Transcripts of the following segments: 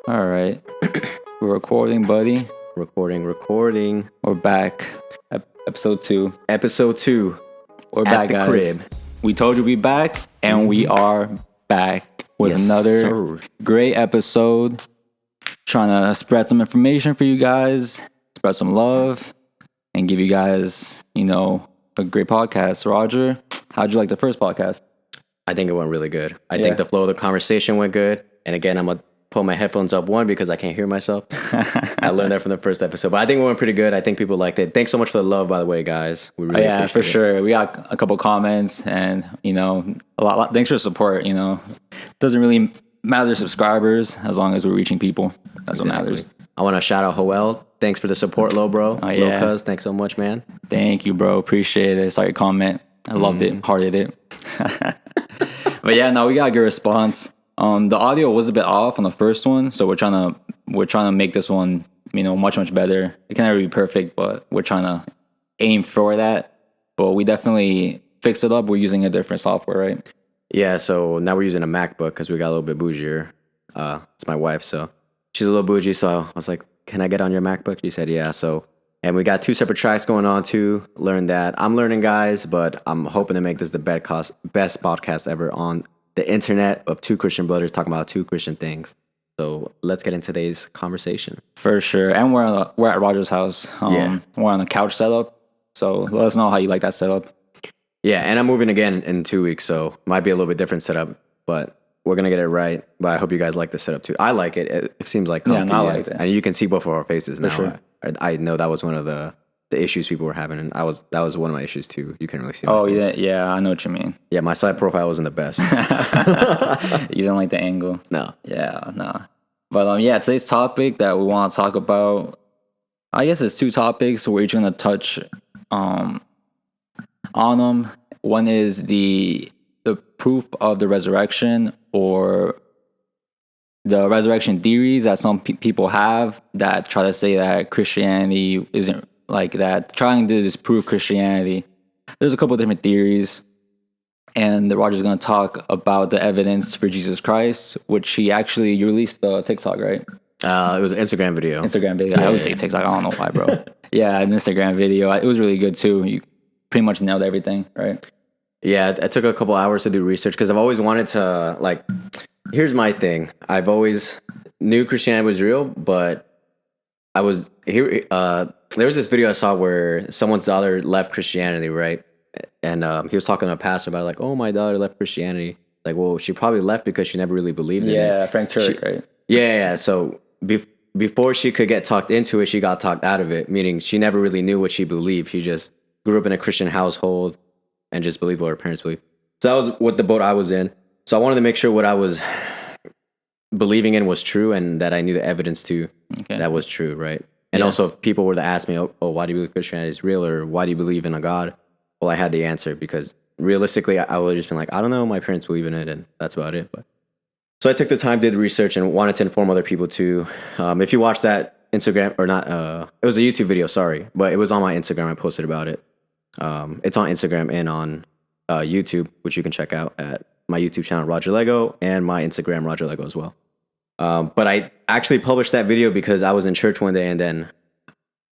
All right. We're recording, buddy. Recording. We're back. Episode 2. Episode 2. We're At back, the guys. crib. We told you we'd be back, and we are back with Yes, another sir. great episode. Trying to spread some information for you guys, spread some love, and give you guys, a great podcast. Roger, how'd you like the first podcast? I think it went really good. I Yeah. think the flow of the conversation went good. And again, I'm going to pull my headphones up, one, because I can't hear myself. I learned that from the first episode. But I think it went pretty good. I think people liked it. Thanks so much for the love, by the way, guys. We really Yeah, for appreciate it. sure. We got a couple comments, and a lot. Thanks for the support. Doesn't really matter the subscribers as long as we're reaching people. That's what matters. I want to shout out Hoel. Thanks for the support, Lil Bro. Oh, Lil yeah. Cuz, thanks so much, man. Thank you, bro. Appreciate it. Saw your comment. I loved it. Hearted it. But yeah, no, we got a good response. The audio was a bit off on the first one, so we're trying to make this one, much better. It can never be perfect, but we're trying to aim for that. But we definitely fixed it up. We're using a different software, right? Yeah, so now we're using a MacBook because we got a little bit bougier. It's my wife, so she's a little bougie. So I was like, "Can I get on your MacBook?" She said, "Yeah." And we got 2 separate tracks going on too. Learn that. I'm learning, guys, but I'm hoping to make this the best podcast ever on the internet of 2 Christian brothers talking about 2 Christian things. So let's get into today's conversation. For sure. And we're at Roger's house. Yeah. We're on a couch setup. So let us know how you like that setup. Yeah, and I'm moving again in 2 weeks, so might be a little bit different setup, but we're gonna get it right. But I hope you guys like the setup too. I like it. It seems like comfy, I like that. and you can see both of our faces now. sure. I know that was one of the issues people were having, and that was one of my issues too. You couldn't really see. My Oh face. yeah, I know what you mean. Yeah, my side profile wasn't the best. You don't like the angle. No. Yeah, nah. But today's topic that we want to talk about, I guess it's 2 topics. We're each gonna touch on them. One is the proof of the resurrection, or the resurrection theories that some people have that try to say that Christianity isn't like that, trying to disprove Christianity. There's a couple of different theories, and Roger's going to talk about the evidence for Jesus Christ, which he actually released the TikTok, right? It was an Instagram video. Instagram video. I always say TikTok. I don't know why, bro. Yeah, an Instagram video. It was really good too. You pretty much nailed everything, right? Yeah, it took a couple hours to do research because I've always wanted to, here's my thing. I've always knew Christianity was real, but I was here. There was this video I saw where someone's daughter left Christianity, right? And he was talking to a pastor about like, "Oh, my daughter left Christianity." Like, well, she probably left because she never really believed in it. Yeah, Frank Turek, right? Yeah. So before she could get talked into it, she got talked out of it, meaning she never really knew what she believed. She just grew up in a Christian household and just believed what her parents believed. So that was what the boat I was in. So I wanted to make sure what I was believing in was true, and that I knew the evidence to that was true, right? And also, if people were to ask me, "Oh, why do you believe Christianity is real?" or "Why do you believe in a God?" Well, I had the answer, because realistically, I would have just been like, "I don't know, my parents believe in it," and that's about it. But so I took the time, did research, and wanted to inform other people too. If you watch that Instagram, or not, it was a YouTube video, sorry, but it was on my Instagram. I posted about it. It's on Instagram and on YouTube, which you can check out at my YouTube channel, Roger Lego, and my Instagram, Roger Lego, as well. But I actually published that video because I was in church one day, and then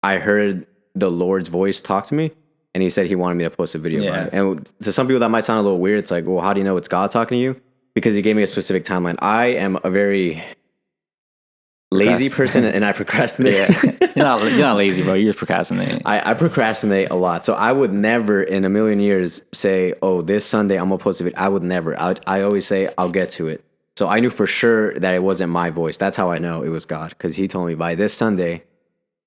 I heard the Lord's voice talk to me, and he said he wanted me to post a video about it. And to some people that might sound a little weird. It's like, well, how do you know it's God talking to you? Because he gave me a specific timeline. I am a very lazy person, and I procrastinate. You're not lazy, bro. You're just procrastinating. I procrastinate a lot. So I would never in a million years say, "Oh, this Sunday I'm going to post a video." I would never. I always say, "I'll get to it." So I knew for sure that it wasn't my voice. That's how I know it was God, because he told me by this Sunday,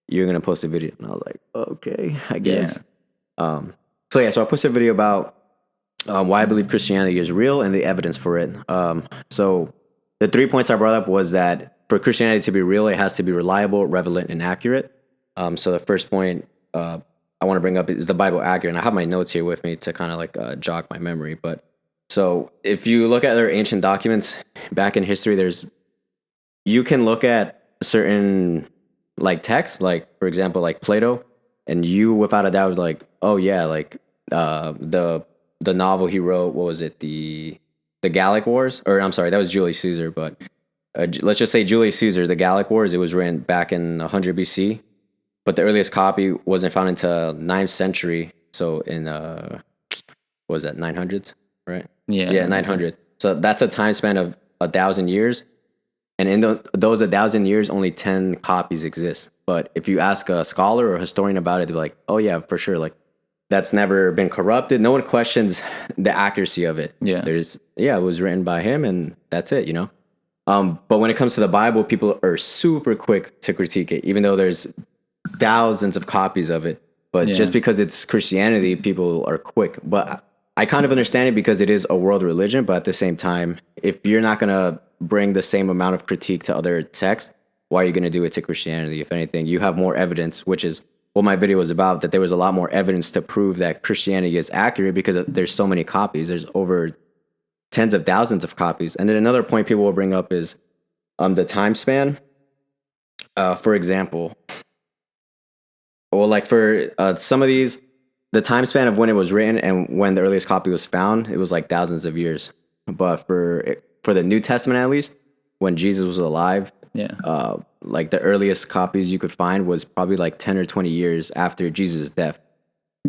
you're going to post a video. And I was like, okay, I guess. Yeah. So I posted a video about why I believe Christianity is real and the evidence for it. So the 3 points I brought up was that for Christianity to be real, it has to be reliable, relevant, and accurate. So the first point I want to bring up is the Bible accurate. And I have my notes here with me to kind of jog my memory. But so if you look at their ancient documents back in history, you can look at certain texts, like for example, like Plato, and you without a doubt like, oh yeah, the novel he wrote, what was it, the Gallic Wars, or I'm sorry, that was Julius Caesar, but let's just say Julius Caesar, the Gallic Wars, it was written back in 100 BC, but the earliest copy wasn't found until 9th century. So in, what was that, 900s, right? Yeah. 900. So that's a time span of 1,000 years. And in those 1,000 years, only 10 copies exist. But if you ask a scholar or a historian about it, they'll be like, oh yeah, for sure. Like, that's never been corrupted. No one questions the accuracy of it. Yeah. It was written by him and that's it, you know? But when it comes to the Bible, people are super quick to critique it, even though there's thousands of copies of it. But just because it's Christianity, people are quick. But I kind of understand it because it is a world religion. But at the same time, if you're not going to bring the same amount of critique to other texts, why are you going to do it to Christianity? If anything, you have more evidence, which is what my video was about, that there was a lot more evidence to prove that Christianity is accurate because there's so many copies. There's over tens of thousands of copies. And then another point people will bring up is the time span. For example, well, like for some of these, the time span of when it was written and when the earliest copy was found, it was like thousands of years. But for the New Testament, at least, when Jesus was alive, like the earliest copies you could find was probably like 10 or 20 years after Jesus' death.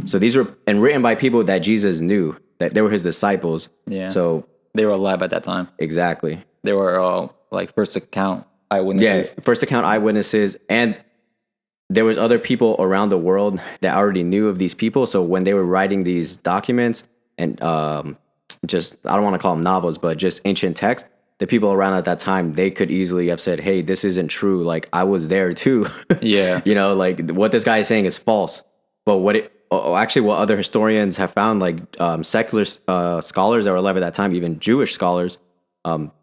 So these were written by people that Jesus knew, that they were his disciples. Yeah. So they were alive at that time. Exactly. They were like first account eyewitnesses. Yeah, first account eyewitnesses. And there was other people around the world that already knew of these people. So when they were writing these documents and just, I don't want to call them novels, but just ancient text, the people around at that time, they could easily have said, hey, this isn't true. Like, I was there too. Yeah. You know, like what this guy is saying is false. But what other historians have found, like secular scholars that were alive at that time, even Jewish scholars,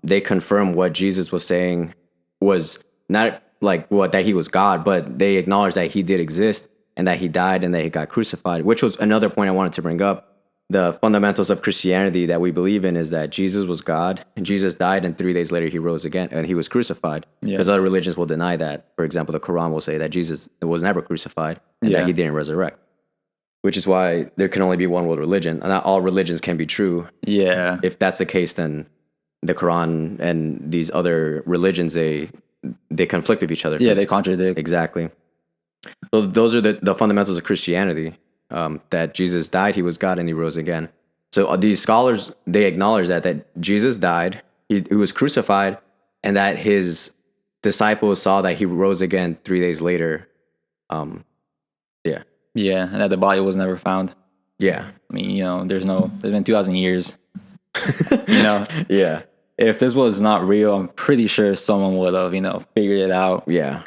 they confirm what Jesus was saying was not like that he was God, but they acknowledged that he did exist and that he died and that he got crucified, which was another point I wanted to bring up. The fundamentals of Christianity that we believe in is that Jesus was God and Jesus died, and 3 days later he rose again and he was crucified. Because other religions will deny that. For example, the Quran will say that Jesus was never crucified and that he didn't resurrect, which is why there can only be one world religion. And not all religions can be true. Yeah. If that's the case, then the Quran and these other religions, they conflict with each other. Yeah, they contradict. Exactly. So those are the fundamentals of Christianity. That Jesus died, he was God, and he rose again. So these scholars, they acknowledge that Jesus died, he was crucified, and that his disciples saw that he rose again 3 days later. Yeah, and that the body was never found. Yeah. I mean, you know, there's been 2,000 years. You know? Yeah. If this was not real, I'm pretty sure someone would have, figured it out. Yeah.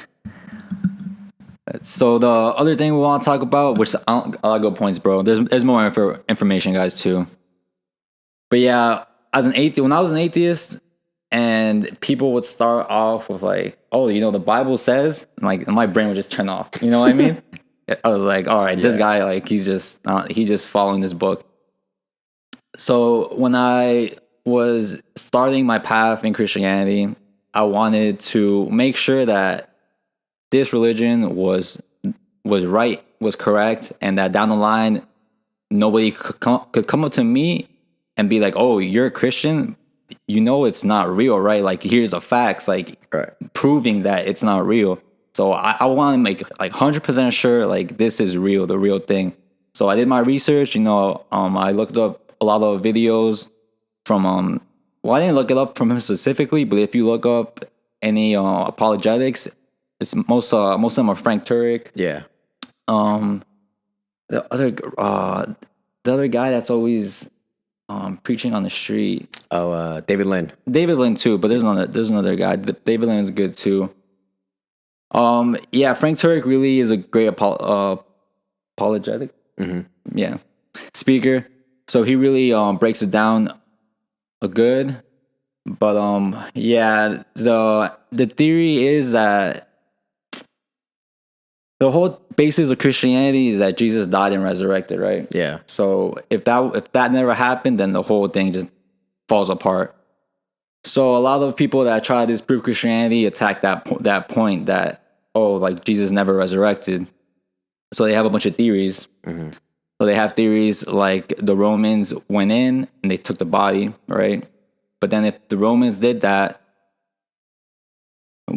So the other thing we want to talk about, which I'll go points, bro. There's more information, guys, too. But yeah, when I was an atheist, and people would start off with like, "Oh, the Bible says," and like my brain would just turn off. You know what I mean? I was like, "All right, this guy, like, he's just following this book." So when I was starting my path in Christianity, I wanted to make sure that this religion was right, was correct, and that down the line, nobody could come up to me and be like, "Oh, you're a Christian? It's not real, right? Like, here's the facts, like proving that it's not real." So I want to make like 100% sure, like, this is real, the real thing. So I did my research. I looked up a lot of videos from I didn't look it up from him specifically, but if you look up any apologetics, it's most of them are Frank Turek. Yeah. The other guy that's always preaching on the street. Oh, David Lynn. David Lynn too, but there's another guy. David Lynn is good too. Yeah, Frank Turek really is a great apologetic. Mm-hmm. Yeah, speaker. So he really breaks it down a good. But yeah, the theory is that the whole basis of Christianity is that Jesus died and resurrected, right? Yeah. So if that never happened, then the whole thing just falls apart. So a lot of people that try to disprove Christianity attack that point that, oh, like, Jesus never resurrected. So they have a bunch of theories. Mm-hmm. So they have theories like the Romans went in and they took the body, right? But then if the Romans did that,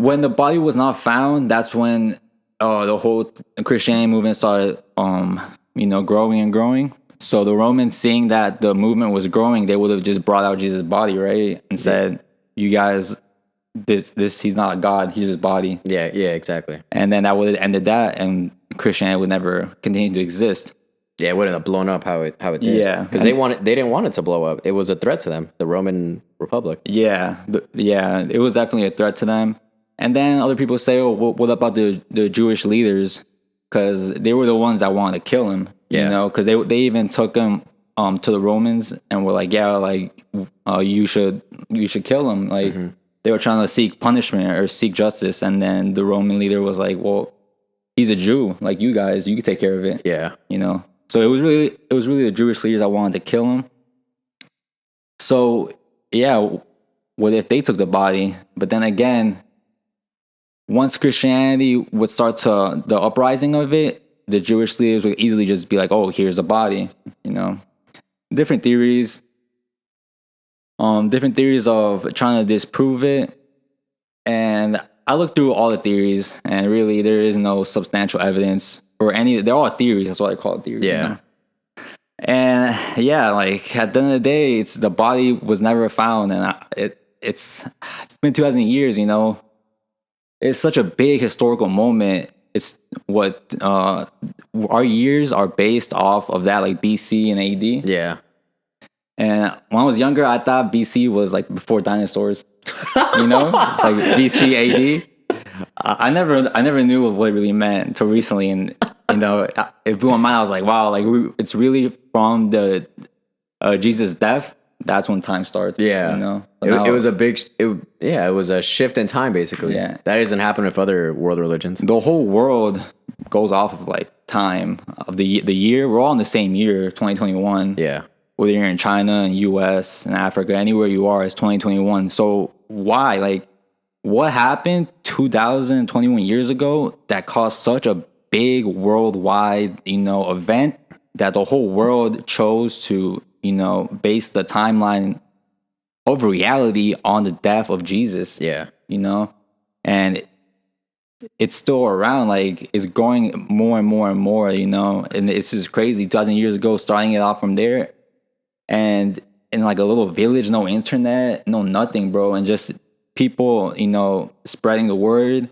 when the body was not found, that's when the whole Christianity movement started, growing and growing. So the Romans, seeing that the movement was growing, they would have just brought out Jesus' body, right, and said, "You guys, this he's not God, he's his body." Yeah, exactly. And then that would have ended that, and Christianity would never continue to exist. Yeah, it wouldn't have blown up how it did. Yeah, because they didn't want it to blow up. It was a threat to them, the Roman Republic. Yeah, it was definitely a threat to them. And then other people say, "Oh, what about the Jewish leaders? Because they were the ones that wanted to kill him." Yeah. You know, because they even took him to the Romans and were like, "Yeah, like you should kill him." Like they were trying to seek punishment or seek justice, and then the Roman leader was like, "Well, he's a Jew, like you guys, you can take care of it." Yeah, you know. So it was really the Jewish leaders that wanted to kill him. So yeah, what if they took the body? But then again, once Christianity would start the uprising of it, the Jewish leaders would easily just be like, "Oh, here's a body," you know. Different theories of trying to disprove it. And I looked through all the theories, and really there is no substantial evidence or any. They're all theories. That's what I call it, theories. Yeah. You know? And yeah, like at the end of the day, the body was never found, and it's been 2,000 years. You know, it's such a big historical moment. It's what our years are based off of that, like BC and AD. Yeah. And when I was younger, I thought BC was like before dinosaurs. You know, like BC AD. I never knew what it really meant until recently, and you know, it blew my mind. I was like, wow, like it's really from the Jesus' death. That's when time starts. Yeah, you know, it was a big. It was a shift in time, basically. Yeah, that doesn't happen with other world religions. The whole world goes off of like time of the year. We're all in the same year, 2021. Yeah, whether you're in China and US and Africa, anywhere you are, it's 2021. So why, like, what happened 2021 years ago that caused such a big worldwide, event that the whole world chose to, base the timeline of reality on the death of Jesus? Yeah. And it's still around, like it's growing more and more and more, and it's just crazy. 2,000 years ago, starting it off from there, and in like a little village, no internet, no nothing, bro, and just people, spreading the word,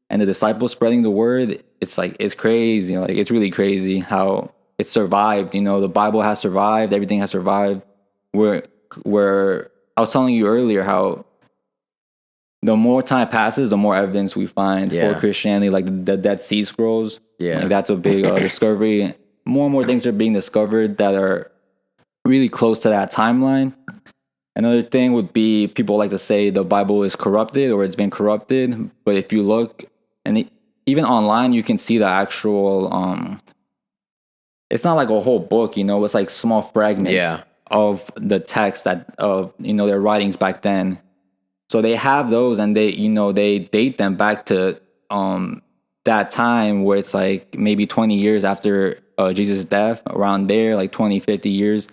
and the disciples spreading the word. It's like, it's crazy. Like, it's really crazy how it survived. The Bible has survived. Everything has survived. Where I was telling you earlier how the more time passes, the more evidence we find for Christianity, like the Dead Sea Scrolls. Yeah, like that's a big discovery. More and more things are being discovered that are really close to that timeline. Another thing would be, people like to say the Bible is corrupted or it's been corrupted. But if you look, and even online, you can see the actual, it's not like a whole book, it's like small fragments of the text of their writings back then. So they have those, and they date them back to that time where it's like maybe 20 years after Jesus' death, around there, like 20, 50 years.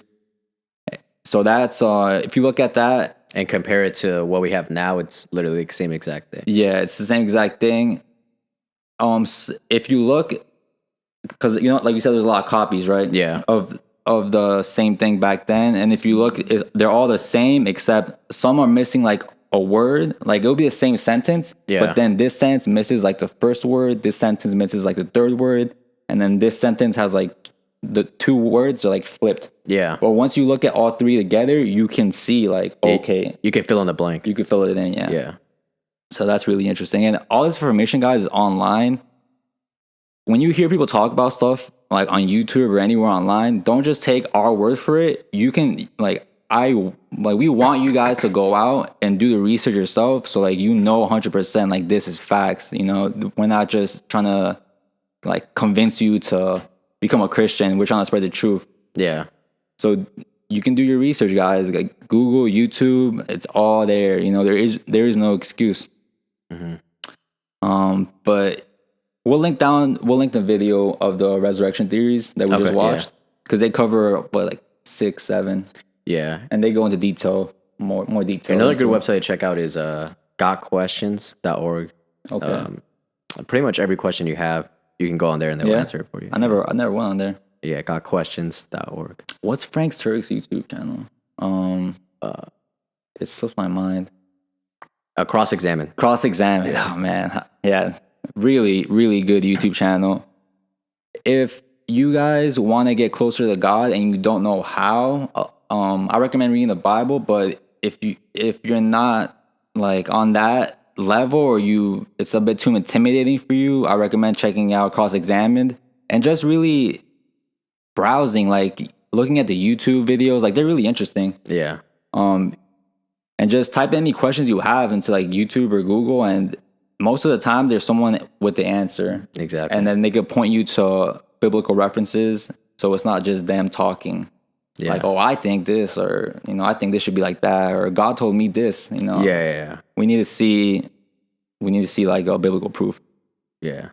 So that's, if you look at that and compare it to what we have now, it's literally the same exact thing. Yeah, it's the same exact thing. If you look, because like you said, there's a lot of copies, right? Yeah. Of the same thing back then, and if you look, they're all the same, except some are missing like a word. Like it'll be the same sentence, but then this sentence misses like the first word. This sentence misses like the third word, and then this sentence has like the two words are like flipped. Yeah. But once you look at all three together, you can see like, okay, you can fill in the blank. You can fill it in, yeah. Yeah. So that's really interesting. And all this information, guys, is online. When you hear people talk about stuff like on YouTube or anywhere online, don't just take our word for it. You can we want you guys to go out and do the research yourself. So like 100% like this is facts. We're not just trying to like convince you to become a Christian. We're trying to spread the truth. Yeah. So you can do your research, guys. Like Google, YouTube, it's all there. There is no excuse. Mm-hmm. But we'll link the video of the resurrection theories that we just watched, because they cover like 6, 7. Yeah. And they go into detail, more detail. Another good website to check out is gotquestions.org. Okay. Pretty much every question you have, you can go on there and they'll answer it for you. I never went on there. Yeah, gotquestions.org. What's Frank Turek's YouTube channel? It slips my mind. Cross-examine. Cross-examine. Oh man, yeah, really, really good YouTube channel. If you guys want to get closer to God and you don't know how, I recommend reading the Bible. But if you're not like on that level, or it's a bit too intimidating for you, I recommend checking out Cross-Examined and just really browsing, like looking at the YouTube videos. Like they're really interesting. Yeah. And just type any questions you have into like YouTube or Google, and most of the time there's someone with the answer. Exactly. And then they could point you to biblical references, so it's not just them talking. Yeah. Like, oh, I think this, or I think this should be like that, or God told me this. Yeah. We need to see like a biblical proof. Yeah.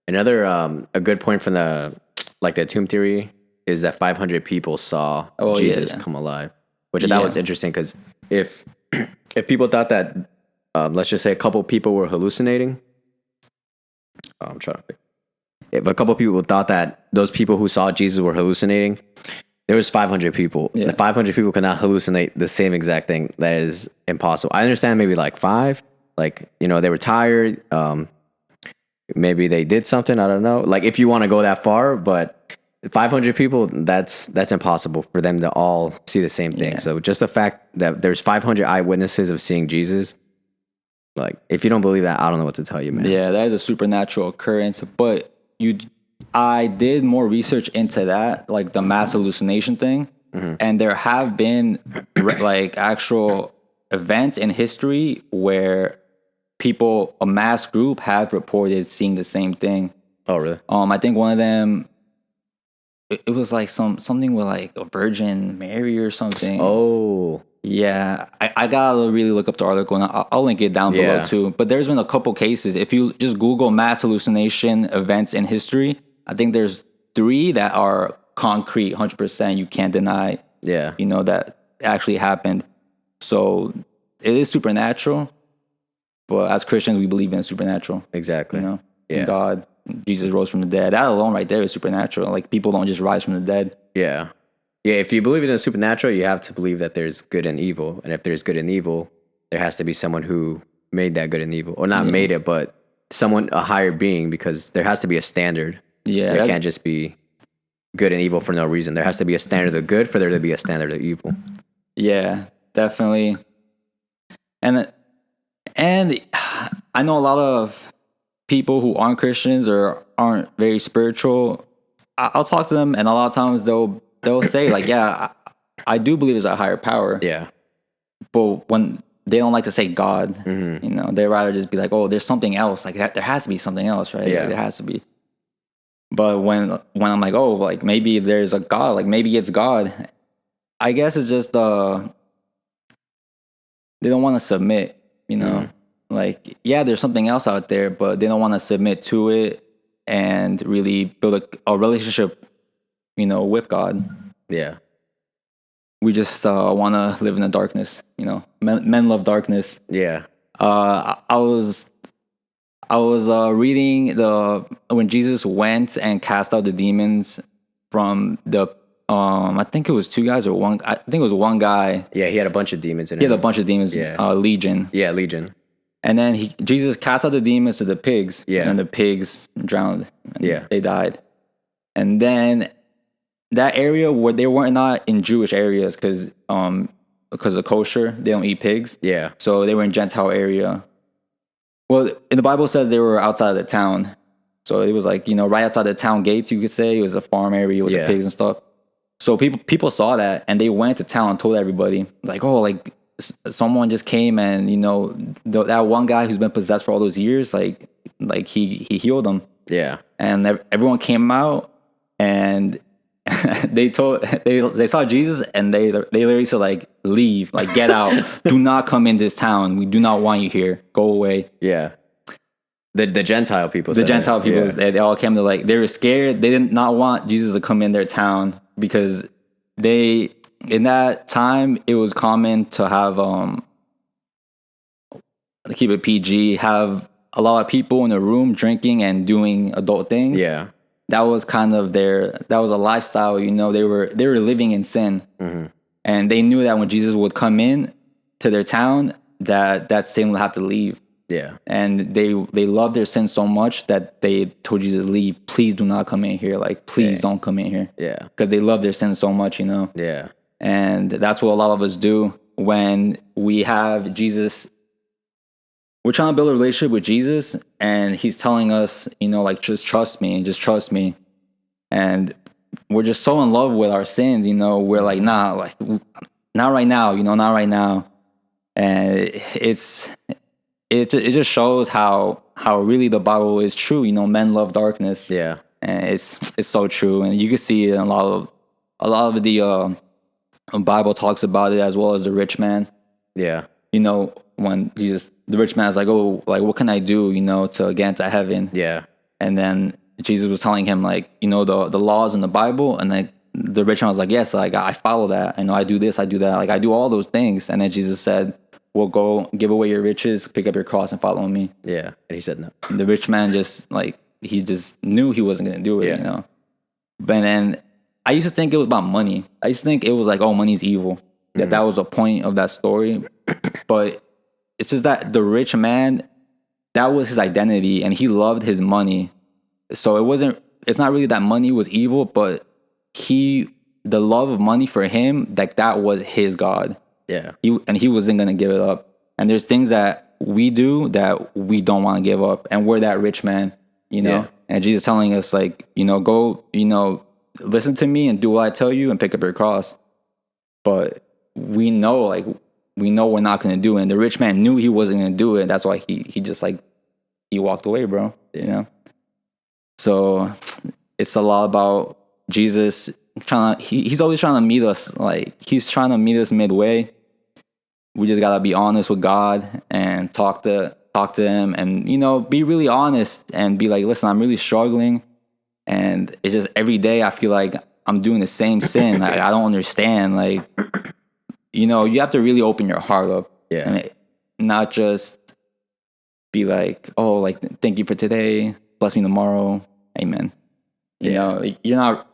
Another a good point from the tomb theory is that 500 people saw Jesus come alive, which that was interesting, because if people thought that, let's just say a couple people were hallucinating. I'm trying to think. If a couple people thought that those people who saw Jesus were hallucinating, there was 500 people. Yeah. The 500 people cannot hallucinate the same exact thing. That is impossible. I understand maybe like 5, like, they were tired. Maybe they did something. I don't know. Like if you want to go that far, but 500 people, that's impossible for them to all see the same thing. Yeah. So just the fact that there's 500 eyewitnesses of seeing Jesus, like if you don't believe that, I don't know what to tell you, man. Yeah, that is a supernatural occurrence. But I did more research into that, like the mass hallucination thing, and there have been like actual events in history where a mass group, have reported seeing the same thing. Oh, really? I think one of them, it was like something with like a Virgin Mary or something. Oh, yeah. I gotta really look up the article, and I'll link it down below too. But there's been a couple cases. If you just Google mass hallucination events in history, I think there's 3 that are concrete, 100%. You can't deny. Yeah. That actually happened. So it is supernatural. But as Christians, we believe in supernatural. Exactly. Yeah. In God. Jesus rose from the dead. That alone right there is supernatural. Like people don't just rise from the dead. Yeah. Yeah, if you believe in the supernatural, you have to believe that there's good and evil. And if there's good and evil, there has to be someone who made that good and evil. Or not made it, but someone, a higher being, because there has to be a standard. Yeah. There can't just be good and evil for no reason. There has to be a standard of good for there to be a standard of evil. Yeah, definitely. And I know a lot of people who aren't Christians or aren't very spiritual. I'll talk to them, and a lot of times they'll say like, yeah, I do believe there's a higher power. Yeah. But when they don't like to say God, they rather just be like, oh, there's something else. Like that, there has to be something else, right? Yeah. Like, there has to be. But when I'm like, oh, like maybe there's a God, like maybe it's God, I guess it's just they don't want to submit, Like, yeah, there's something else out there, but they don't want to submit to it and really build a relationship, with God. Yeah. We just want to live in the darkness, Men love darkness. Yeah. I was reading when Jesus went and cast out the demons from the I think it was 2 guys or one. I think it was one guy. Yeah, he had a bunch of demons in him. He had a bunch of demons. Yeah. Legion. Yeah, Legion. And then Jesus cast out the demons to the pigs. Yeah. And the pigs drowned. Yeah. They died. And then that area where they were not in Jewish areas because of kosher, they don't eat pigs. Yeah. So they were in Gentile area. Well, in the Bible says they were outside of the town. So it was like, right outside the town gates, you could say. It was a farm area with the pigs and stuff. So people saw that, and they went to town and told everybody, like, oh, like someone just came and, that one guy who's been possessed for all those years, like he healed them. Yeah. And everyone came out, and they saw Jesus, and they literally said, like, leave, like, get out. Do not come in this town. We do not want you here. Go away. Yeah. The Gentile people. The Gentile people, they all came to, like, they were scared. They did not want Jesus to come in their town because in that time, it was common to have, to keep it PG, have a lot of people in a room drinking and doing adult things. Yeah. That was kind of that was a lifestyle, you know, they were living in sin. And they knew that when Jesus would come in to their town, that sin would have to leave. Yeah. And they loved their sin so much that they told Jesus, leave, please do not come in here. Like, please don't come in here. Yeah. Because they love their sin so much, you know? Yeah. And that's what a lot of us do when we have Jesus. We're trying to build a relationship with Jesus, and he's telling us, you know, like, just trust me. And we're just so in love with our sins, you know, we're like, nah, like, not right now, you know, not right now. And it just shows how really the Bible is true. You know, men love darkness. Yeah. And it's so true. And you can see it in a lot of the Bible talks about it, as well as the rich man. Yeah. You know, when the rich man's like, oh, like, what can I do, you know, to get into heaven? Yeah. And then Jesus was telling him, like, you know, the laws in the Bible. And then the rich man was like, yes, like, I follow that. I know I do this, I do that. Like, I do all those things. And then Jesus said, well, go give away your riches, pick up your cross and follow me. Yeah. And he said no. And the rich man just, like, he just knew he wasn't going to do it, you know. But then I used to think it was about money. I used to think it was like, oh, money's evil. That was the point of that story. But it's just that the rich man, that was his identity, and he loved his money. So it's not really that money was evil, but the love of money for him, like, that was his God. Yeah. He wasn't going to give it up. And there's things that we do that we don't want to give up. And we're that rich man, you know? Yeah. And Jesus telling us, like, you know, go, you know, listen to me and do what I tell you and pick up your cross. But we know we're not going to do it. And the rich man knew he wasn't going to do it. That's why he just, like, he walked away, bro, you know? So it's a lot about Jesus he's always trying to meet us. Like, he's trying to meet us midway. We just got to be honest with God and talk to him, and, you know, be really honest and be like, listen, I'm really struggling. And it's just every day I feel like I'm doing the same sin. Like, I don't understand. Like, you know, you have to really open your heart up. Yeah. And not just be like, oh, like, thank you for today, bless me tomorrow, amen. You know, you're not,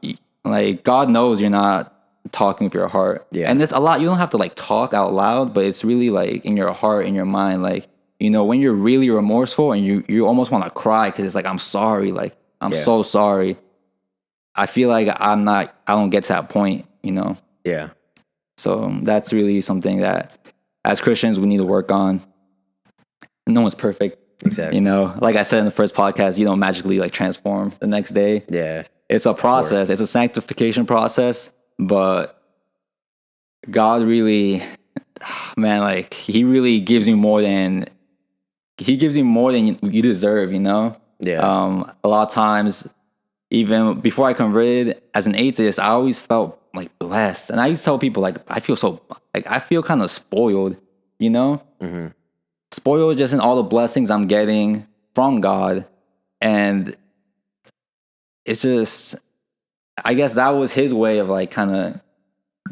like, God knows you're not talking with your heart. Yeah. And it's a lot, you don't have to, like, talk out loud, but it's really, like, in your heart, in your mind. Like, you know, when you're really remorseful and you almost want to cry because it's like, I'm sorry, like, I'm so sorry. I feel like I don't get to that point, you know? Yeah. So that's really something that as Christians we need to work on. No one's perfect. Exactly. You know, like I said in the first podcast, you don't magically, like, transform the next day. Yeah. It's a process. It's a sanctification process, but God really, man, like, he really gives you more than you deserve, you know? Yeah. A lot of times, even before I converted as an atheist, I always felt, like, blessed. And I used to tell people, like, I feel kind of spoiled, you know? Mm-hmm. Spoiled just in all the blessings I'm getting from God. And it's just, I guess that was his way of, like, kind of,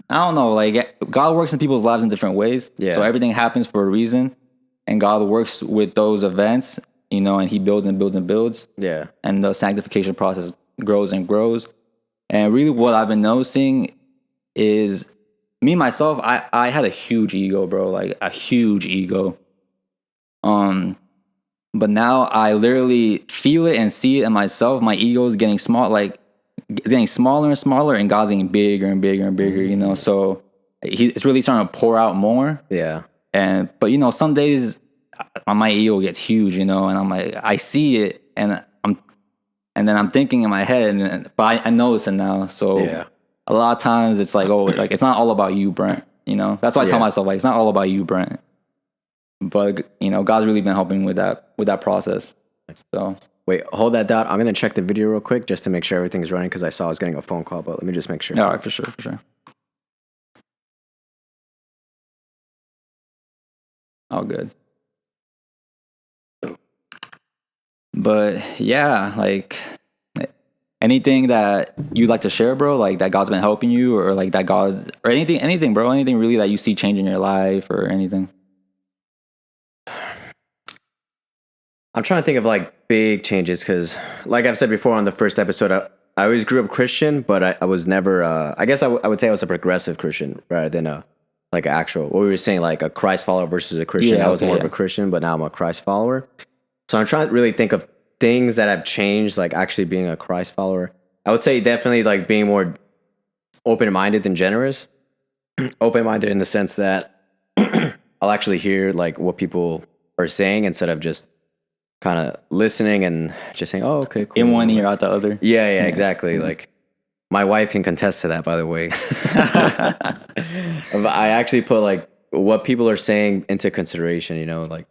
I don't know, like, God works in people's lives in different ways. Yeah. So everything happens for a reason. And God works with those events, you know, and he builds and builds and builds. Yeah. And the sanctification process grows and grows. And really what I've been noticing is me, myself, I had a huge ego, bro, like, a huge ego. But now I literally feel it and see it in myself. My ego is getting small, like, it's getting smaller and smaller, and God's getting bigger and bigger and bigger, you know? So it's really starting to pour out more. Yeah. But, you know, some days my ego gets huge, you know, and I'm like, I see it, and then I'm thinking in my head, but I notice it now. So a lot of times it's like, oh, like, it's not all about you, Brent, you know? That's why I tell myself, like, it's not all about you, Brent. But, you know, God's really been helping with that process. So wait, hold that thought. I'm gonna check the video real quick just to make sure everything's running, because I saw I was getting a phone call, but let me just make sure. all right, for sure. All good. But yeah, like, anything that you'd like to share, bro, like, that God's been helping you, or like that God, or anything, bro, anything really that you see changing your life or anything. I'm trying to think of like big changes because, like I've said before on the first episode, I always grew up Christian, but I was never. I guess I would say I was a progressive Christian rather than a like an actual. What we were saying, like a Christ follower versus a Christian. Yeah, I was okay, more of yeah. a Christian, but now I'm a Christ follower. So I'm trying to really think of things that have changed, like actually being a Christ follower. I would say definitely like being more open minded than generous. Open minded in the sense that I'll actually hear like what people are saying instead of just kind of listening and just saying, "Oh, okay, cool." In one ear, out the other. Yeah, exactly. Like my wife can contest to that, by the way. I actually put like what people are saying into consideration. You know, like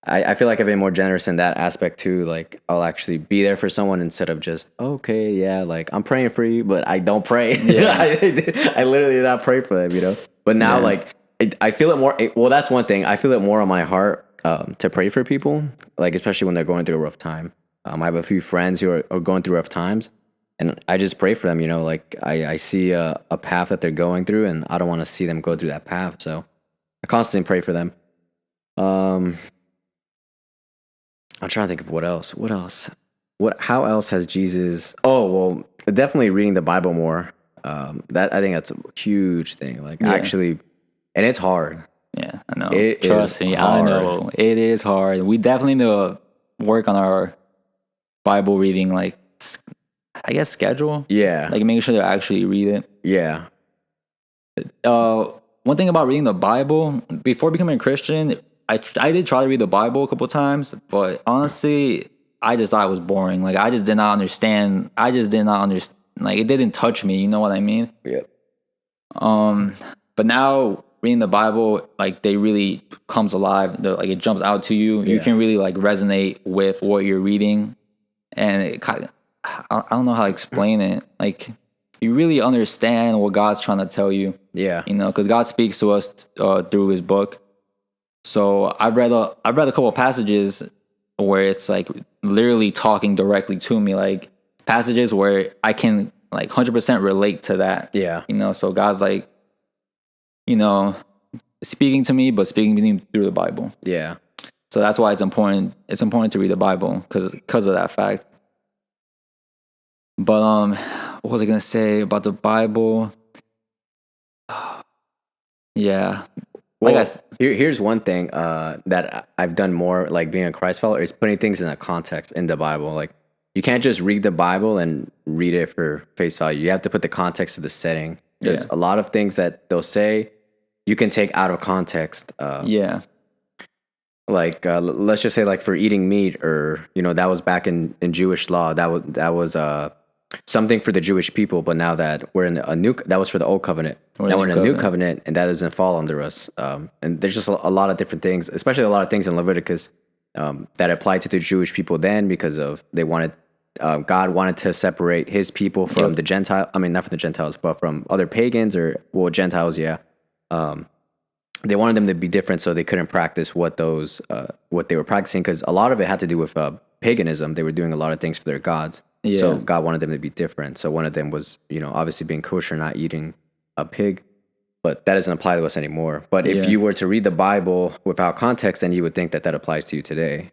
I feel like I've been more generous in that aspect too. Like I'll actually be there for someone instead of just okay, yeah, like I'm praying for you, but I don't pray. Yeah. I literally did not pray for them, you know. But now, Yeah. like I feel it more. Well, that's one thing. I feel it more on my heart to pray for people, like especially when they're going through a rough time. I have a few friends who are going through rough times, and I just pray for them. You know, like I see a path that they're going through, and I don't want to see them go through that path. So I constantly pray for them. I'm trying to think of what else. What else? How else has Jesus? Oh well, definitely reading the Bible more. That I think that's a huge thing. Like actually, and it's hard. Yeah, I know. It Trust is me, hard. I know. It is hard. We definitely need to work on our Bible reading, like, I guess, schedule. Yeah, Like, making sure to actually read it. yeah, One thing about reading the Bible, before becoming a Christian, I did try to read the Bible a couple times, but honestly, I just thought it was boring. Like, I just did not understand. Like, it didn't touch me. You know what I mean? yeah, But now reading the Bible, like they really comes alive. Like it jumps out to you. You Yeah. can really like resonate with what you're reading, and it kind of, I don't know how to explain it. Like you really understand what God's trying to tell you. yeah, You know, because God speaks to us through His book. So I've read a couple of passages where it's like literally talking directly to me, like passages where I can like 100% relate to that. yeah, You know, so God's like, you know, speaking to me, but speaking to me through the Bible. yeah. So that's why it's important. It's important to read the Bible because of that fact. But what was I gonna say about the Bible? Yeah, Well, like I s- here's one thing that I've done more, like being a Christ follower, is putting things in a context in the Bible. Like you can't just read the Bible and read it for face value. You have to put the context of the setting. There's Yeah. a lot of things that they'll say you can take out of context. yeah, Like let's just say like for eating meat, or you know that was back in Jewish law. That was something for the Jewish people. But now that we're in a new, that was for the old covenant. Now we're in a new covenant, and that doesn't fall under us. And there's just a lot of different things, especially a lot of things in Leviticus that applied to the Jewish people then, because of they wanted. God wanted to separate His people from Yep. the Gentile. I mean, not from the Gentiles, but from other pagans or well, Gentiles. Yeah, they wanted them to be different, so they couldn't practice what they were practicing, because a lot of it had to do with paganism. They were doing a lot of things for their gods. Yeah. So God wanted them to be different. So one of them was, you know, obviously being kosher, not eating a pig. But that doesn't apply to us anymore. But if Yeah. you were to read the Bible without context, then you would think that that applies to you today.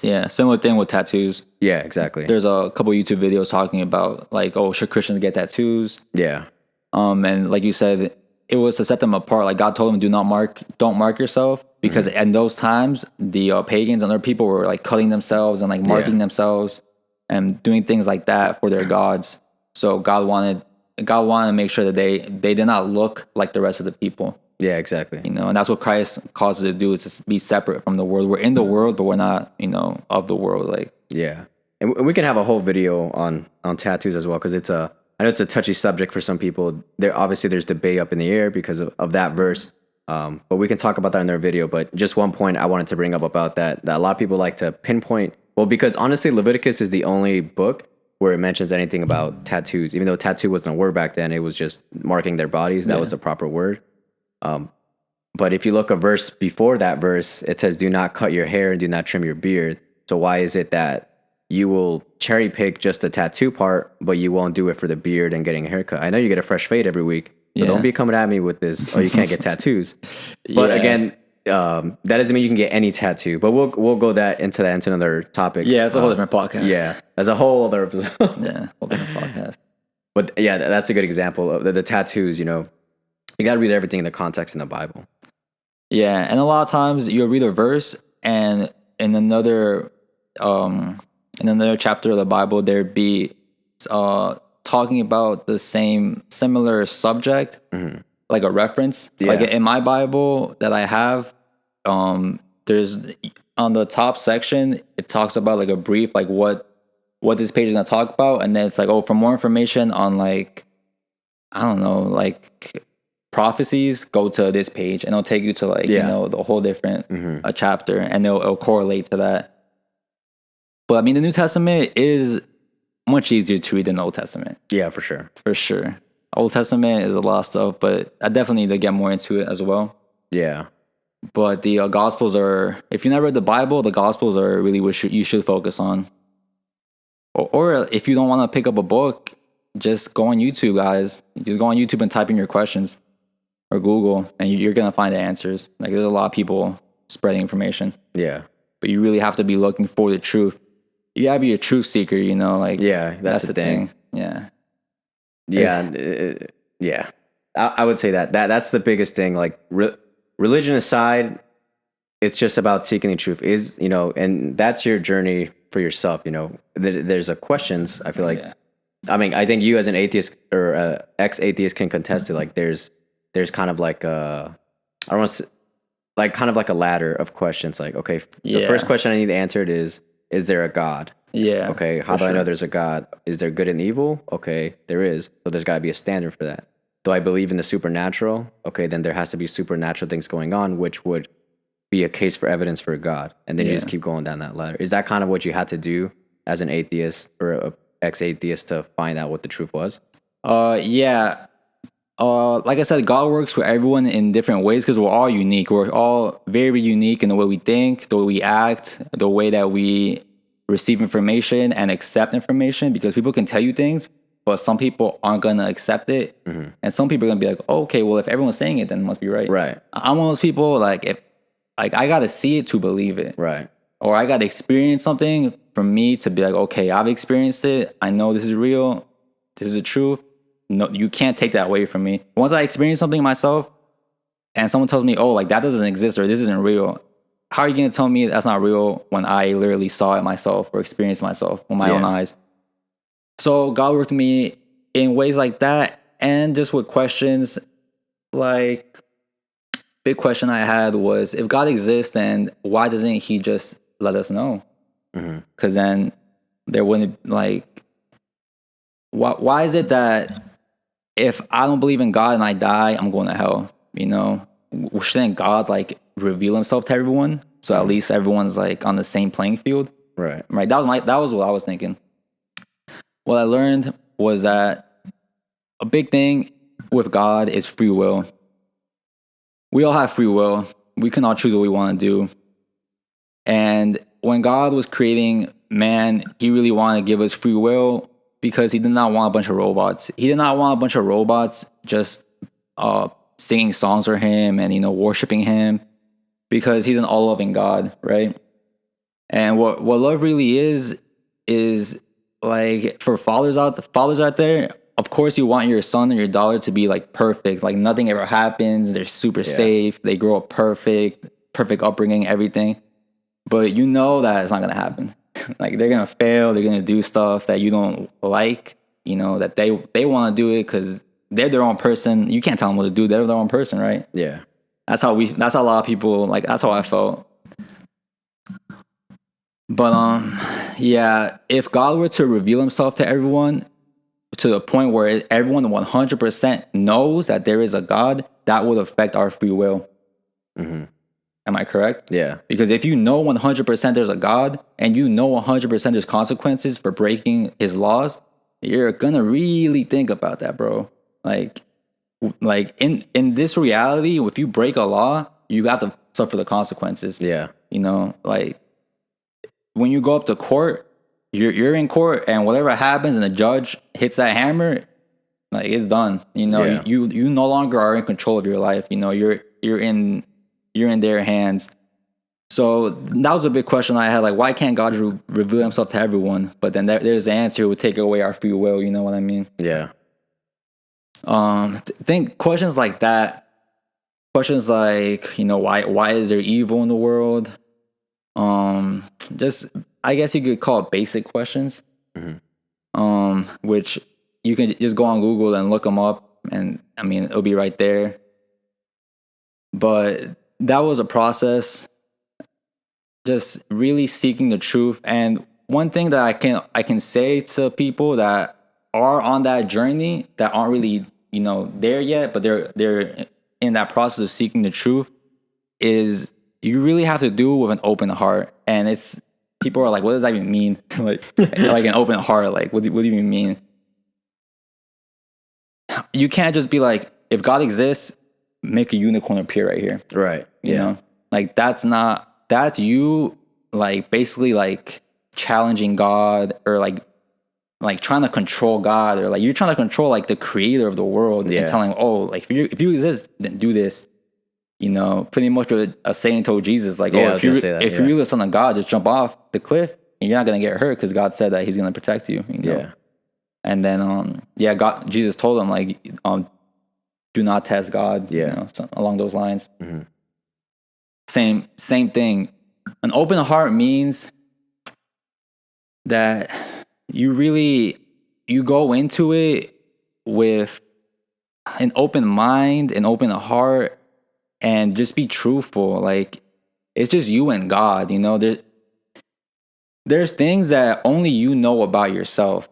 yeah. Similar thing with tattoos. Yeah, exactly. There's a couple YouTube videos talking about like, oh, should Christians get tattoos? Yeah, And like you said, it was to set them apart. Like God told them, don't mark yourself, because in those times, the pagans and other people were like cutting themselves and like marking themselves and doing things like that for their gods. So God wanted to make sure that they did not look like the rest of the people. yeah, exactly. You know, and that's what Christ calls us to do, is to be separate from the world. We're in the world, but we're not, you know, of the world. Like, Yeah, and we can have a whole video on tattoos as well, because I know it's a touchy subject for some people. There's debate up in the air because of that verse. But we can talk about that in their video. But just one point I wanted to bring up about that a lot of people like to pinpoint. Well, because honestly, Leviticus is the only book where it mentions anything about tattoos. Even though tattoo wasn't a word back then, it was just marking their bodies. That was the proper word. But if you look a verse before that verse, it says, "Do not cut your hair and do not trim your beard." So why is it that you will cherry pick just the tattoo part, but you won't do it for the beard and getting a haircut? I know you get a fresh fade every week, but don't be coming at me with this, oh, you can't get tattoos. But Yeah. again, that doesn't mean you can get any tattoo. But we'll go into another topic. Yeah, it's a whole different podcast. Yeah, that's a whole other episode. Yeah, whole different podcast. But yeah, that's a good example of the tattoos. You know, you got to read everything in the context in the Bible. Yeah, and a lot of times you'll read a verse, and in another chapter of the Bible, there'd be talking about the similar subject, like a reference. Yeah. Like in my Bible that I have, there's on the top section, it talks about like a brief, like what this page is gonna talk about, and then it's like, oh, for more information on like, I don't know, like prophecies, go to this page, and it'll take you to like you know the whole different chapter, and it'll correlate to that. But I mean, the New Testament is much easier to read than the Old Testament. Yeah, for sure. For sure. Old Testament is a lot of stuff, but I definitely need to get more into it as well. Yeah. But the Gospels are, if you never read the Bible, the Gospels are really what you should focus on. Or if you don't want to pick up a book, just go on YouTube, guys. Just go on YouTube and type in your questions, or Google, and you're going to find the answers. Like, there's a lot of people spreading information. Yeah. But you really have to be looking for the truth. You gotta be a truth seeker, you know. Like, yeah, that's the thing. Yeah. Yeah. I would say that's the biggest thing. Like, religion aside, it's just about seeking the truth. Is, you know, and that's your journey for yourself. You know, there's a questions. I feel like, I mean, I think you as an atheist or ex-atheist can contest to, like, there's kind of like I don't want to, like, kind of like a ladder of questions. Like, okay, the first question I need answered is there a God? Yeah. Okay, how do I know there's a God? Is there good and evil? Okay, there is. So there's got to be a standard for that. Do I believe in the supernatural? Okay, then there has to be supernatural things going on, which would be a case for evidence for God. And then you just keep going down that ladder. Is that kind of what you had to do as an atheist or a ex-atheist to find out what the truth was? Yeah. Like I said, God works for everyone in different ways because we're all unique. We're all very unique in the way we think, the way we act, the way that we receive information and accept information, because people can tell you things, but some people aren't going to accept it. And some people are going to be like, oh, okay, well, if everyone's saying it, then it must be right. Right. I'm one of those people, like I got to see it to believe it. Right. Or I got to experience something for me to be like, okay, I've experienced it. I know this is real. This is the truth. No, you can't take that away from me. Once I experience something myself and someone tells me, oh, like that doesn't exist or this isn't real, how are you going to tell me that's not real when I literally saw it myself or experienced myself with my own eyes? So God worked with me in ways like that, and just with questions. Like, big question I had was, if God exists, then why doesn't he just let us know? Because then there wouldn't, like, why is it that if I don't believe in God and I die, I'm going to hell? You know, shouldn't God like reveal himself to everyone, so at least everyone's like on the same playing field? Right. That was what I was thinking. What I learned was that a big thing with God is free will. We all have free will. We can all choose what we want to do. And when God was creating man, he really wanted to give us free will because he did not want a bunch of robots. He did not want a bunch of robots just singing songs for him and, you know, worshiping him, because he's an all-loving God, right? And what love really is like, for fathers out there, of course you want your son or your daughter to be like perfect, like nothing ever happens, they're super safe, they grow up perfect upbringing, everything. But you know that it's not gonna happen. Like, they're gonna fail, they're gonna do stuff that you don't like, you know, that they want to do it because they're their own person. You can't tell them what to do, they're their own person, right? Yeah. That's how a lot of people, like, that's how I felt. But yeah, if God were to reveal himself to everyone to the point where everyone 100% knows that there is a God, that would affect our free will. Am I correct? Yeah. Because if you know 100% there's a God, and you know 100% there's consequences for breaking his laws, you're gonna really think about that, bro. Like in this reality, if you break a law, you got to suffer the consequences. Yeah. You know, like, when you go up to court, you're in court, and whatever happens and the judge hits that hammer, like, it's done. You know, you no longer are in control of your life. You know, you're in you're in their hands. So that was a big question I had, like, why can't God reveal himself to everyone? But then there's the answer, would take away our free will, you know what I mean? Yeah. Think questions like that, questions like, you know, why is there evil in the world? Just, I guess you could call it basic questions. Which you can just go on Google and look them up, and I mean, it'll be right there. But that was a process, just really seeking the truth. And one thing that I can say to people that are on that journey, that aren't really, you know, there yet, but they're in that process of seeking the truth, is you really have to do it with an open heart. And it's, people are like, what does that even mean? like an open heart, like what do you even mean? You can't just be like, if God exists, make a unicorn appear right here. Right. You know, like that's you, like basically like challenging God, or like trying to control God, or like you're trying to control like the creator of the world, and telling him, oh, like if you exist, then do this. You know, pretty much what a saying told Jesus, like, oh, if you're really the son of God, just jump off the cliff and you're not gonna get hurt, because God said that he's gonna protect you. You know? Yeah. And then Jesus told him, like, do not test God. You know, along those lines. Same thing. An open heart means that you go into it with an open mind, an open heart, and just be truthful. Like, it's just you and God, you know. There's things that only you know about yourself,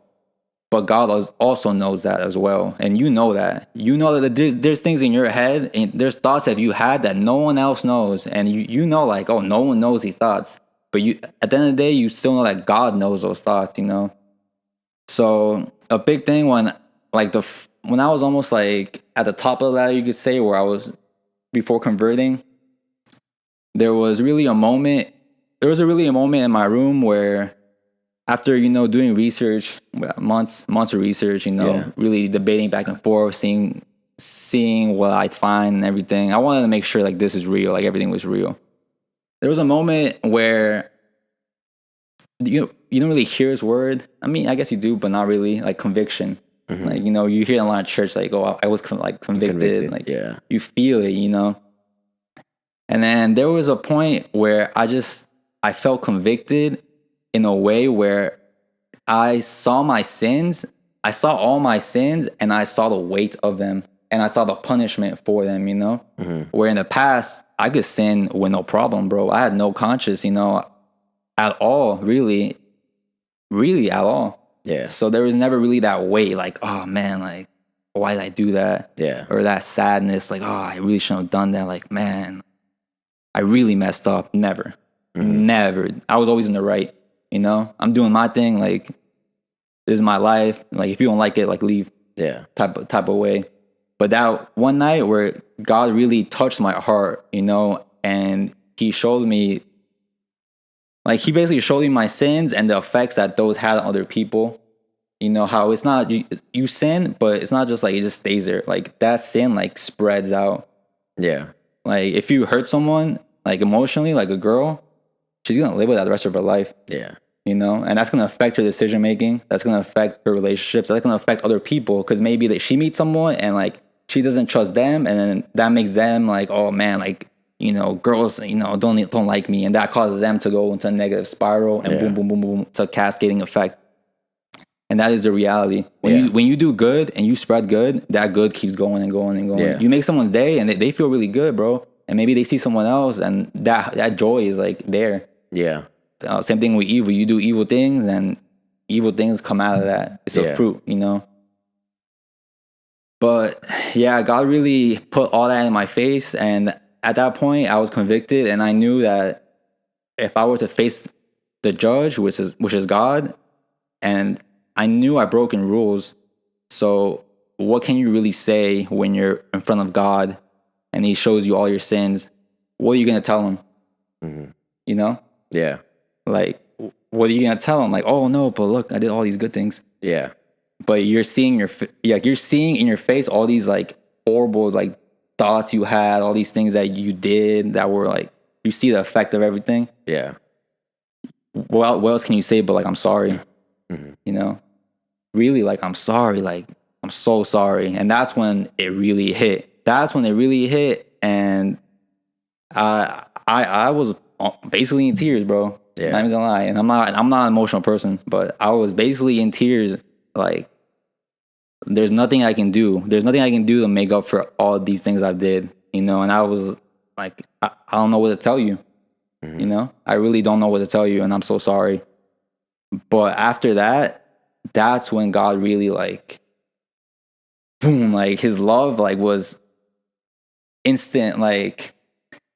but God also knows that as well. And you know that. You know that there's things in your head, and there's thoughts that you had that no one else knows. And you know, like, oh, no one knows these thoughts. But you, at the end of the day, you still know that God knows those thoughts, you know. So a big thing when I was almost like at the top of the ladder, you could say, where I was before converting, there was really a moment in my room where, after, you know, doing research, months of research, you know, really debating back and forth, seeing what I'd find and everything, I wanted to make sure, like, this is real, like everything was real. There was a moment where you don't really hear his word. I mean, I guess you do, but not really. Like conviction. Like, you know, you hear a lot of church, like, oh, I was convicted. Like, you feel it, you know. And then there was a point where I felt convicted in a way where I saw my sins. I saw all my sins, and I saw the weight of them, and I saw the punishment for them, you know. Where in the past, I could sin with no problem, bro. I had no conscience, you know, at all, really at all. Yeah. So there was never really that weight, like, oh man, like, why did I do that? Yeah. Or that sadness, like, oh, I really shouldn't have done that. Like, man, I really messed up. Never. I was always in the right, you know? I'm doing my thing, like, this is my life. Like, if you don't like it, like, leave. Yeah. Type of way. But that one night where God really touched my heart, you know, and he showed me, like, he basically showed me my sins and the effects that those had on other people. You know, how it's not, you sin, but it's not just like it just stays there. Like, that sin, like, spreads out. Yeah. Like, if you hurt someone, like, emotionally, like a girl, she's going to live with that the rest of her life. Yeah. You know, and that's going to affect her decision making. That's going to affect her relationships. That's going to affect other people, because maybe that she meets someone and, like, she doesn't trust them, and then that makes them like, oh man, like, you know, girls, you know, don't like me, and that causes them to go into a negative spiral, and boom, boom, boom, boom, it's a cascading effect. And that is the reality. When you do good and you spread good, that good keeps going and going and going. Yeah. You make someone's day and they feel really good, bro. And maybe they see someone else, and that joy is like there. Yeah. Same thing with evil. You do evil things, and evil things come out of that. It's a fruit, you know. But yeah, God really put all that in my face, and at that point, I was convicted, and I knew that if I were to face the judge, which is God, and I knew I broken rules. So what can you really say when you're in front of God and he shows you all your sins? What are you going to tell him? Mm-hmm. You know? Yeah. Like, what are you going to tell him? Like, oh no, but look, I did all these good things. Yeah. But you're seeing in your face all these like horrible, like thoughts you had, all these things that you did that were like, you see the effect of everything. Yeah. What else can you say but like, I'm sorry? You know, really, like, I'm sorry, like, I'm so sorry. And that's when it really hit. And I was basically in tears, bro. Yeah. Not even gonna lie. And I'm not an emotional person, but I was basically in tears. Like, there's nothing I can do. There's nothing I can do to make up for all these things I did, you know. And I was like, I don't know what to tell you. You know, I really don't know what to tell you, and I'm so sorry. But after that, that's when God really like, boom, like his love like was instant. Like,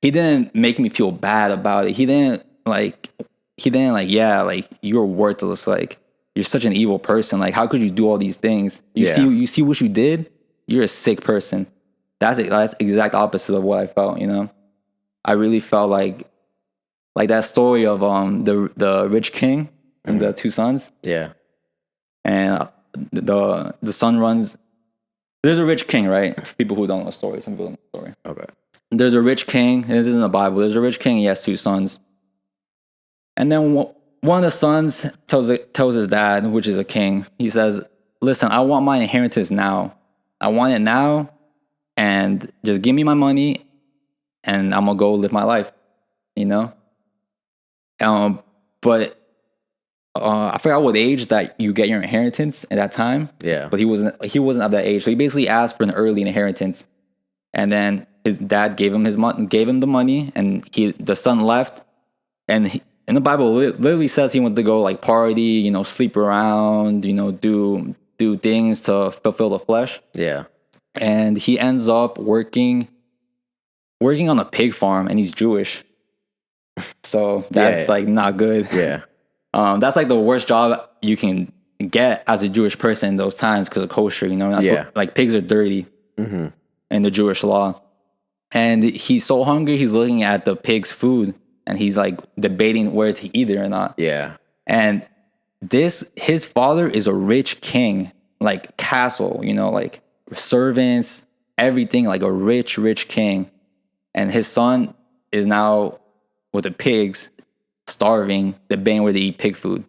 he didn't make me feel bad about it. He didn't like, yeah, like, you're worthless. Like, you're such an evil person. Like, how could you do all these things? You see what you did? You're a sick person. That's exact opposite of what I felt, you know? I really felt like that story of the rich king and the two sons. Yeah. And the son runs. There's a rich king, right? For people who don't know the story, some people don't know the story. Okay. There's a rich king. This is in the Bible. There's a rich king. He has two sons. And then one of the sons tells his dad, which is a king, he says, listen, I want my inheritance now. I want it now. And just give me my money and I'm going to go live my life, you know? But I forgot what age that you get your inheritance at that time. Yeah. But he wasn't of that age. So he basically asked for an early inheritance. And then his dad gave him the money, and the son left. And in the Bible, it literally says he went to go like party, you know, sleep around, you know, do things to fulfill the flesh. Yeah. And he ends up working on a pig farm, and he's Jewish. So that's like not good. Yeah. That's like the worst job you can get as a Jewish person in those times because of kosher, you know? That's what, like, pigs are dirty in the Jewish law. And he's so hungry, he's looking at the pig's food and he's like debating whether to eat it or not. Yeah. And his father is a rich king, like castle, you know, like servants, everything, like a rich king. And his son is now with the pigs, starving, debating where to eat pig food.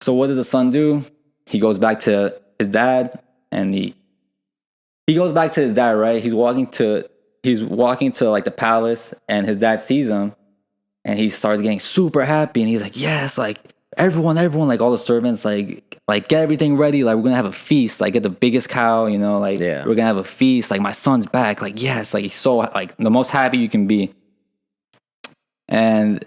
So what does the son do? He goes back to his dad, and he goes back to his dad, right? He's walking to like the palace, and his dad sees him, and he starts getting super happy, and he's like, yes, like everyone, like all the servants, like get everything ready, like we're gonna have a feast, like get the biggest cow, you know, like we're gonna have a feast, like my son's back, like yes, like he's so like the most happy you can be. And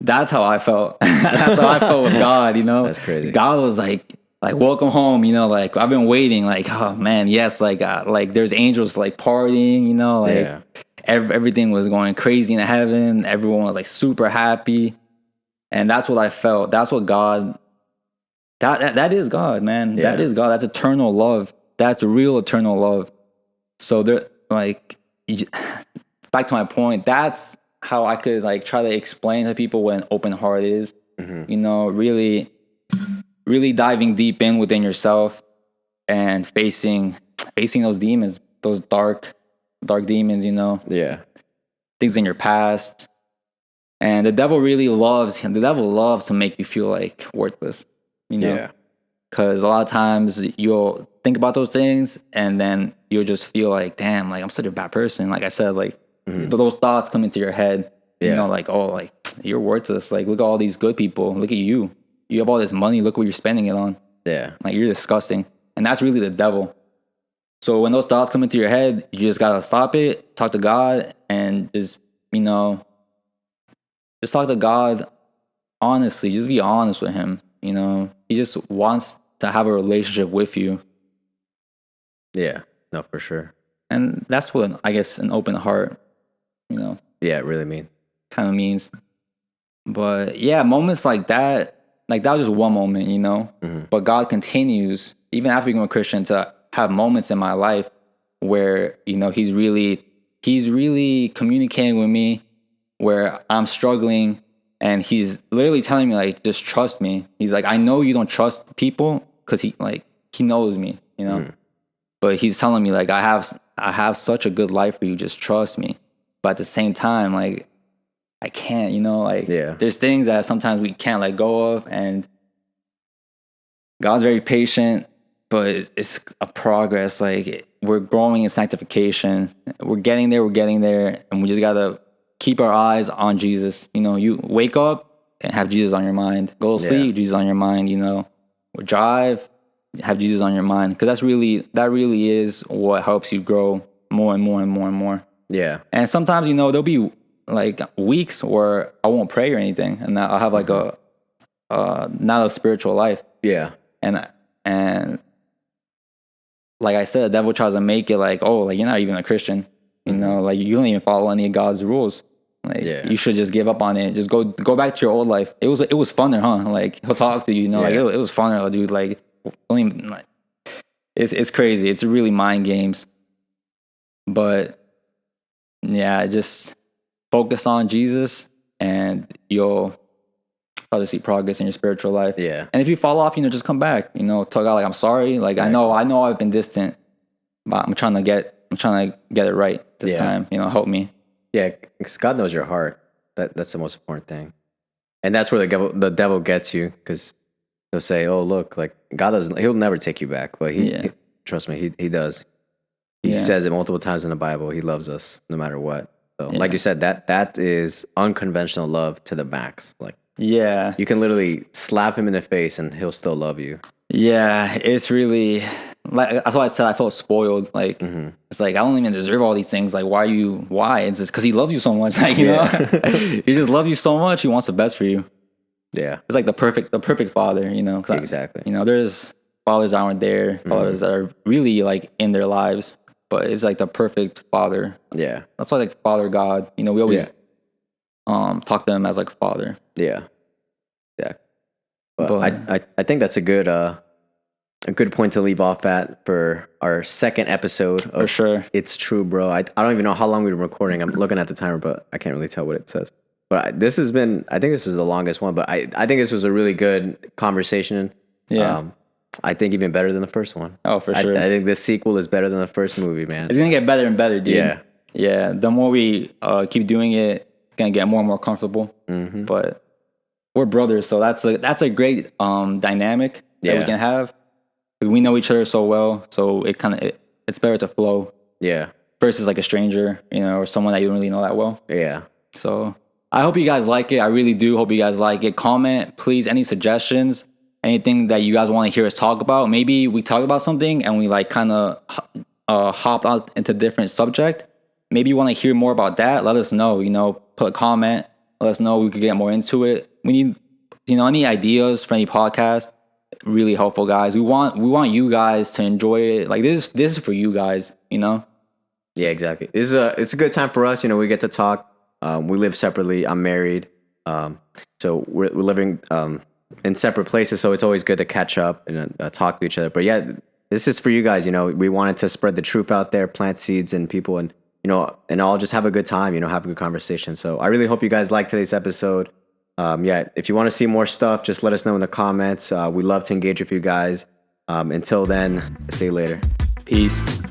that's how I felt. That's how I felt with God, you know? That's crazy. God was like welcome home, you know, like I've been waiting, like, oh man, yes, like there's angels like partying, you know, like everything was going crazy in heaven. Everyone was like super happy. And that's what I felt. That's what God, that is God, man. Yeah. That is God. That's eternal love. That's real eternal love. So there, like, back to my point, that's how I could like try to explain to people what an open heart is. You know, really diving deep in within yourself and facing those demons, those dark demons, you know. Yeah. Things in your past. And the devil loves to make you feel like worthless, you know. Yeah. Because a lot of times you'll think about those things and then you'll just feel like, damn, like I'm such a bad person. Like I said, like those thoughts come into your head, you know, like, oh, like you're worthless. Like look at all these good people. Look at you. You have all this money. Look what you're spending it on. Yeah. Like you're disgusting. And that's really the devil. So when those thoughts come into your head, you just got to stop it, talk to God, and just, you know, just talk to God honestly. Just be honest with him. You know, he just wants to have a relationship with you. Yeah, no, for sure. And that's what, I guess, an open heart, you know. Yeah, it really kind of means. But yeah, moments like that was just one moment, you know. But God continues, even after becoming a Christian, to have moments in my life where, you know, he's really communicating with me where I'm struggling, and he's literally telling me, like, just trust me. He's like, I know you don't trust people because he knows me, you know. But he's telling me, like, I I have such a good life for you. Just trust me. But at the same time, like, I can't, like, there's things that sometimes we can't let go of, and God's very patient, but it's a progress. Like, we're growing in sanctification. We're getting there, and we just gotta keep our eyes on Jesus. You wake up and have Jesus on your mind. Go to sleep, Jesus on your mind. Drive, have Jesus on your mind, because that really is what helps you grow more and more and more and more. Yeah. And sometimes there'll be like weeks where I won't pray or anything, and I'll have like a not a spiritual life. Yeah. And like I said, the devil tries to make it like, oh, like, you're not even a Christian. Like, you don't even follow any of God's rules. Like, you should just give up on it. Just go back to your old life. It was funner, huh? Like, he'll talk to you, like, it was funner, dude. Like, don't even, like, it's crazy. It's really mind games. But yeah, just focus on Jesus, and you'll start to see progress in your spiritual life. Yeah. And if you fall off, just come back. Tell God, like, I'm sorry. Like, I know I've been distant, but I'm trying to get it right this time. Help me. Yeah, because God knows your heart. That's the most important thing, and that's where the devil gets you, because he'll say, "Oh, look, like, he'll never take you back," but he trust me, he does. He says it multiple times in the Bible. He loves us no matter what. So, like you said, that is unconventional love to the max. Like, you can literally slap him in the face and he'll still love you. Yeah, it's really, like, that's why I said I felt spoiled. Like, it's like, I don't even deserve all these things. Like, why? It's just because he loves you so much. Like, know, he just loves you so much. He wants the best for you. Yeah, it's like the perfect father. Exactly. There's fathers that aren't there, fathers that are really, like, in their lives, but it's like the perfect father. Yeah, that's why, like, Father God. We always talk to him as, like, father. Yeah. But I think that's a good point to leave off at for our second episode. For sure. It's true, bro. I don't even know how long we've been recording. I'm looking at the timer, but I can't really tell what it says. But I think this is the longest one, but I think this was a really good conversation. Yeah. I think even better than the first one. Oh, for sure. I think this sequel is better than the first movie, man. It's going to get better and better, dude. Yeah. Yeah. The more we keep doing it, it's going to get more and more comfortable. But we're brothers, so that's a great dynamic that we can have, because we know each other so well. So it's better to flow. Yeah. Versus like a stranger, or someone that you don't really know that well. Yeah. So I hope you guys like it. I really do hope you guys like it. Comment, please, any suggestions, anything that you guys want to hear us talk about. Maybe we talk about something and we like kind of hop out into different subject. Maybe you want to hear more about that. Let us know. Put a comment. Let us know. We could get more into it. We need, any ideas for any podcast. Really helpful, guys. We want you guys to enjoy it. Like, this is for you guys. Yeah, exactly. It's a good time for us. We get to talk. We live separately. I'm married. So we're living in separate places. So it's always good to catch up and talk to each other. But yeah, this is for you guys. We wanted to spread the truth out there, plant seeds in people, and and all just have a good time. Have a good conversation. So I really hope you guys like today's episode. If you want to see more stuff, just let us know in the comments. We love to engage with you guys. Until then, see you later. Peace.